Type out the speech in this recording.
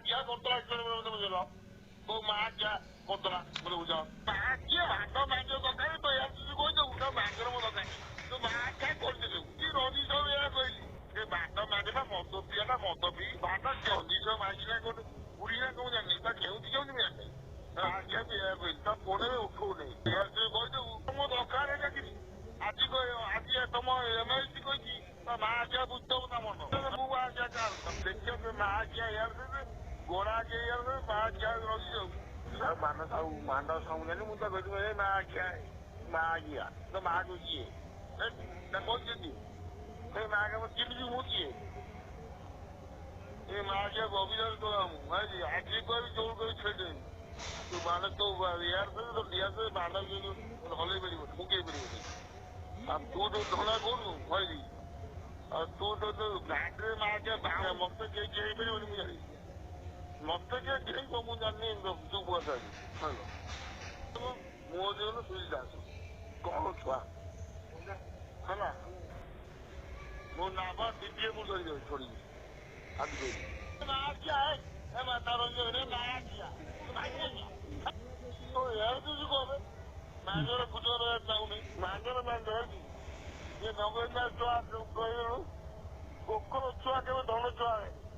क्या करता है बुझेगा तो माँ क्या करता बोले बुझा माँ क्या भाग मांगे तो कहीं तो यार तुझे कोई तो उठा मांगे ना बोला कहीं तो माँ क्या करते थे कि रोनी सब यार कोई ये भाग मांगे ना मौत पिया ना मौत पी भाग क्यों नहीं सब मांगी ना को पूरी ना को जाने का क्यों नहीं मिलता क्या भी है कोई तब कोने में उठो नहीं यार तो कोई तो तुम दरकार है कि आज को आज तुम एमएलसी कोई की तो माँ क्या बुझते हो ना मनो मुँह आ क्या कर देखिए तो माँ क्या यार से गोड़ा के यार से माँ क्या रोजी हो मानव सामने मुझे कहते माँ क्या माँ गया तो माँ को किए ना कौन सी फिर माँ का किन भी मुँह किए ये माँ क्या गोभी तो आज कोई जोड़ कोई छेड़े तो मानव तो यार से मानव जो हले बेरी मुके बेरी अब तू तो धोना कौन भाई और तू तो बैंक में मार के मत के बेरी मुझे मत के ମୁଁ ଜାଣିନି ତୁ ବସାବି ହେଲା ମୋ ଦେହରୁ ସୁବିଧା ଆସୁ କଣ ଛୁଆ ହେଲା ମୋ ନାବା ଦ୍ୱିତୀୟ ମୁଁ ଧରି ଯାଉଛି ଛୋଡ଼ିକି ଆଜି କହିଲି ନା କିଆ ଏ ମାତା ରଞ୍ଜନ ନା କିଆ तो यार तुझे कौन है मैंने कुछ और चाहूँ नहीं मैंने मैं ये नौकरी में तो आप कोई कोकर छुआ के धन छुआ है